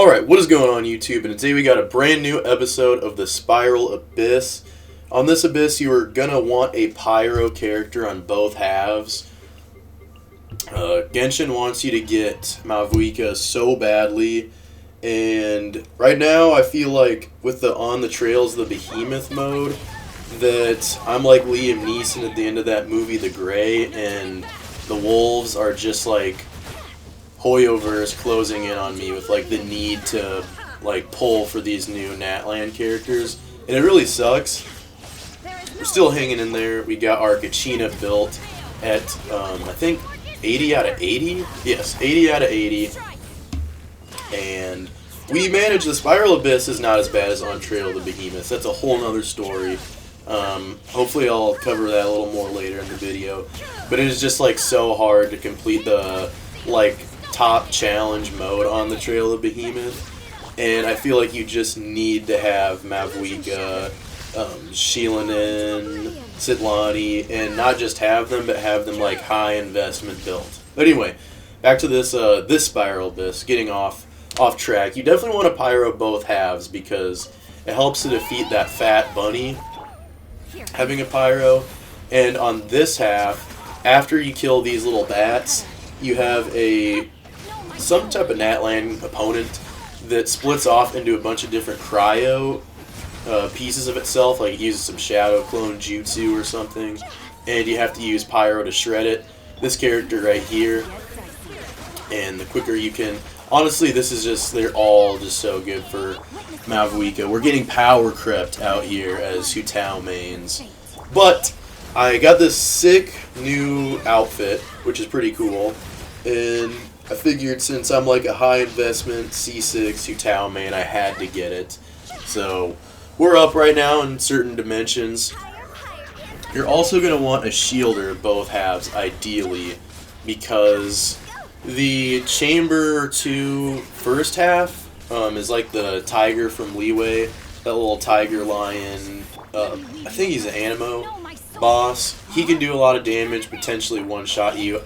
Alright, what is going on YouTube? And today we got a brand new episode of the Spiral Abyss. On this Abyss, you are gonna want a Pyro character on both halves. Genshin wants you to get Mavuika so badly, and right now I feel like with the On the Trails, the Behemoth mode, that I'm like Liam Neeson at the end of that movie, The Grey, and the wolves are just like Hoyoverse closing in on me with like the need to like pull for these new Natlan characters, and it really sucks. We're still hanging in there. We got our Kachina built at I think 80 out of 80. Yes, 80 out of 80, and we managed. The Spiral Abyss is not as bad as On Trail of the Behemoths. That's a whole nother story. Hopefully I'll cover that a little more later in the video, but it is just like so hard to complete the like top challenge mode on the Trail of Behemoth, and I feel like you just need to have Mavuika, Citlani, Citlani, and not just have them, but have them like high investment built. But anyway, back to this this Spiral Abyss, getting off track. You definitely want to pyro both halves because it helps to defeat that fat bunny having a pyro. And on this half, after you kill these little bats, you have some type of Natlan opponent that splits off into a bunch of different cryo pieces of itself, like it uses some shadow clone jutsu or something, and you have to use pyro to shred it. This character right here, and the quicker you can, honestly, this is just, they're all just so good for Mavuika. We're getting power crept out here as Hu Tao mains, but I got this sick new outfit, which is pretty cool, and I figured since I'm like a high investment C6 Hu Tao main, I had to get it. So we're up right now in certain dimensions. You're also going to want a shielder both halves, ideally, because the Chamber 2 first half is like the tiger from Leeway, that little tiger lion. I think he's an Animo boss. He can do a lot of damage, potentially one-shot you.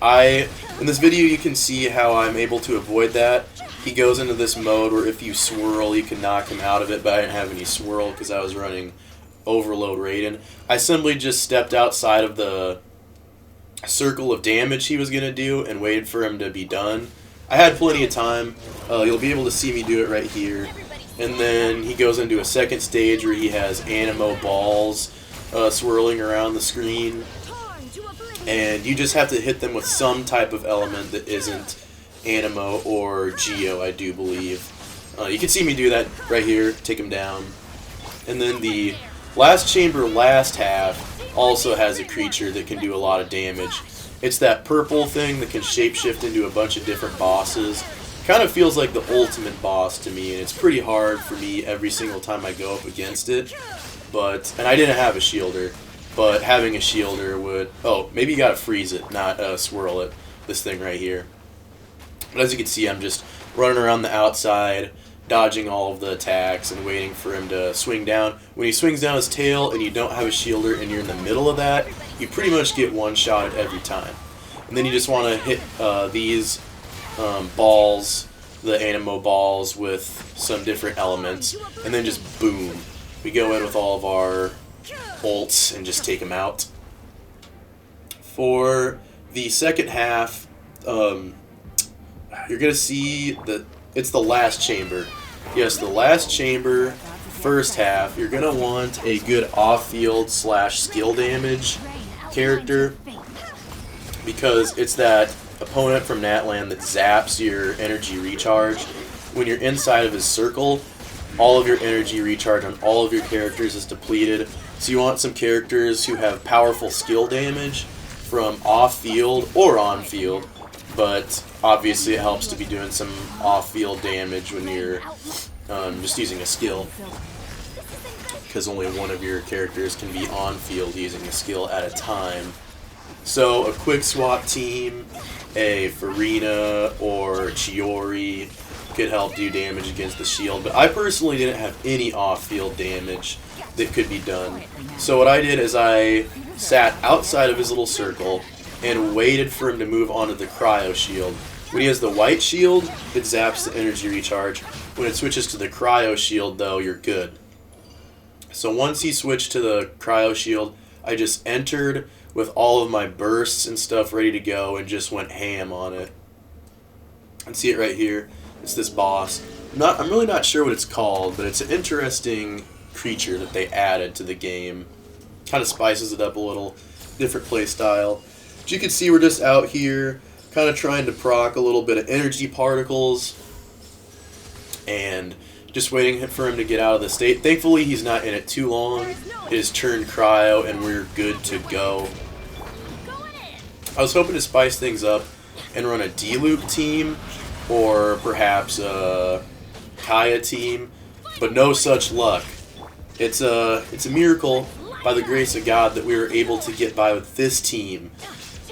In this video you can see how I'm able to avoid that. He goes into this mode where if you swirl you can knock him out of it, but I didn't have any swirl because I was running Overload Raiden. I simply just stepped outside of the circle of damage he was going to do and waited for him to be done. I had plenty of time. You'll be able to see me do it right here. And then he goes into a second stage where he has Animo balls swirling around the screen, and you just have to hit them with some type of element that isn't Animo or Geo, I do believe. You can see me do that right here, take him down. And then the last chamber, last half, also has a creature that can do a lot of damage. It's that purple thing that can shapeshift into a bunch of different bosses. Kind of feels like the ultimate boss to me, and it's pretty hard for me every single time I go up against it. And I didn't have a shielder, but having a shielder would... Oh, maybe you gotta freeze it, not swirl it. This thing right here. But as you can see, I'm just running around the outside, dodging all of the attacks, and waiting for him to swing down. When he swings down his tail and you don't have a shielder and you're in the middle of that, you pretty much get one-shotted every time. And then you just want to hit these balls, the Animo balls, with some different elements, and then just boom. We go in with all of our ults and just take them out. For the second half, you're going to see that it's the last chamber. Yes, the last chamber, first half, you're going to want a good off-field / skill damage character, because it's that opponent from Natlan that zaps your energy recharge. When you're inside of his circle, all of your energy recharge on all of your characters is depleted. So you want some characters who have powerful skill damage from off-field or on-field, but obviously it helps to be doing some off-field damage when you're just using a skill, because only one of your characters can be on-field using a skill at a time. So a quick swap team, a Farina or Chiori, could help do damage against the shield, but I personally didn't have any off-field damage that could be done. So what I did is I sat outside of his little circle and waited for him to move onto the cryo shield. When he has the white shield, it zaps the energy recharge. When it switches to the cryo shield, though, you're good. So once he switched to the cryo shield, I just entered with all of my bursts and stuff ready to go and just went ham on it. You can see it right here. It's this boss. I'm really not sure what it's called, but it's an interesting creature that they added to the game. Kind of spices it up a little. Different play style. But you can see we're just out here kind of trying to proc a little bit of energy particles and just waiting for him to get out of the state. Thankfully, he's not in it too long. It has turned cryo, and we're good to go. I was hoping to spice things up and run a D-loop team or perhaps a Kaya team, but no such luck. It's a miracle by the grace of God that we were able to get by with this team.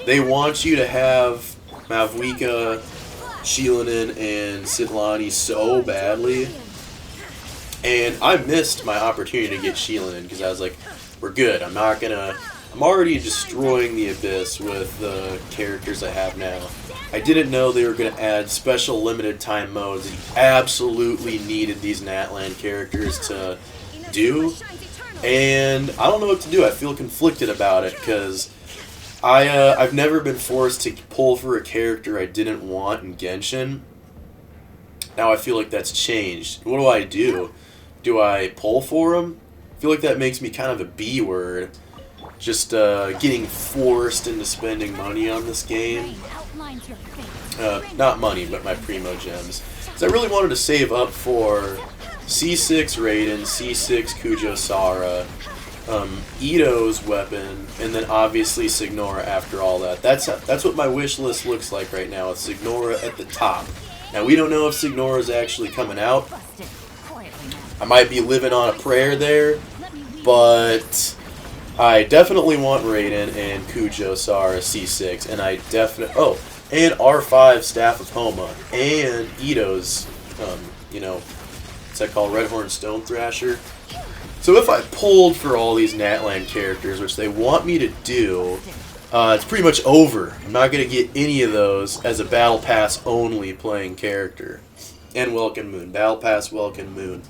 They want you to have Mavuika, Citlani, and Citlani so badly. And I missed my opportunity to get Citlani because I was like, we're good. I'm already destroying the Abyss with the characters I have now. I didn't know they were going to add special limited time modes. You absolutely needed these Natlan characters to do. And I don't know what to do. I feel conflicted about it because I've never been forced to pull for a character I didn't want in Genshin. Now I feel like that's changed. What do? Do I pull for them? I feel like that makes me kind of a B word. Just getting forced into spending money on this game. Not money, but my Primo Gems. So I really wanted to save up for C6 Raiden, C6 Kujo-Sara, Ito's weapon, and then obviously Signora after all that. That's what my wish list looks like right now, with Signora at the top. Now, we don't know if Signora is actually coming out. I might be living on a prayer there, but I definitely want Raiden and Kujo-Sara C6, and I definitely... Oh, and R5 Staff of Homa, and Ito's, what's that called? Redhorn Stone Thrasher. So if I pulled for all these Natlan characters, which they want me to do, it's pretty much over. I'm not going to get any of those as a Battle Pass only playing character. And Welkin Moon. Battle Pass, Welkin Moon.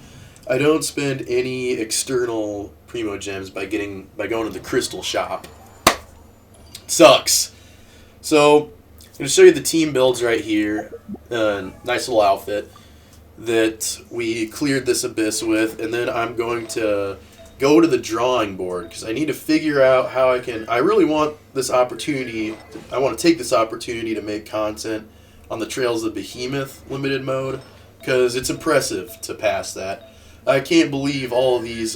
I don't spend any external Primo Gems by going to the Crystal Shop. Sucks. So, I'm going to show you the team builds right here. Nice little outfit that we cleared this Abyss with, and then I'm going to go to the drawing board because I need to figure out how I really want this opportunity. I want to take this opportunity to make content on the Trails of Behemoth limited mode because it's impressive to pass that. I can't believe all of these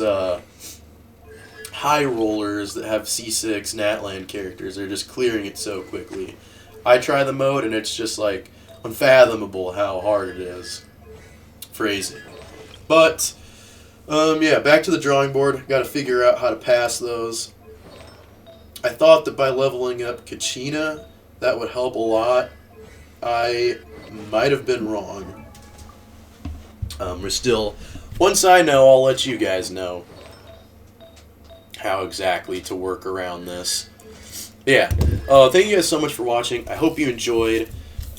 high rollers that have C6 Natlan characters are just clearing it so quickly. I try the mode and it's just like unfathomable how hard it is. Phrasing. But, yeah, back to the drawing board. Got to figure out how to pass those. I thought that by leveling up Kachina, that would help a lot. I might have been wrong. We're still... Once I know, I'll let you guys know how exactly to work around this. Yeah, thank you guys so much for watching. I hope you enjoyed.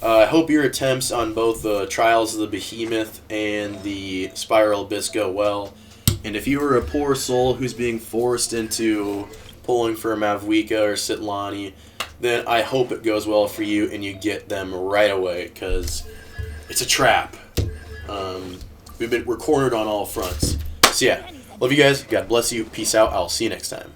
I hope your attempts on both the Trials of the Behemoth and the Spiral Abyss go well. And if you were a poor soul who's being forced into pulling for Mavuika or Citlani, then I hope it goes well for you and you get them right away, because it's a trap. We're cornered on all fronts. So yeah, love you guys. God bless you. Peace out. I'll see you next time.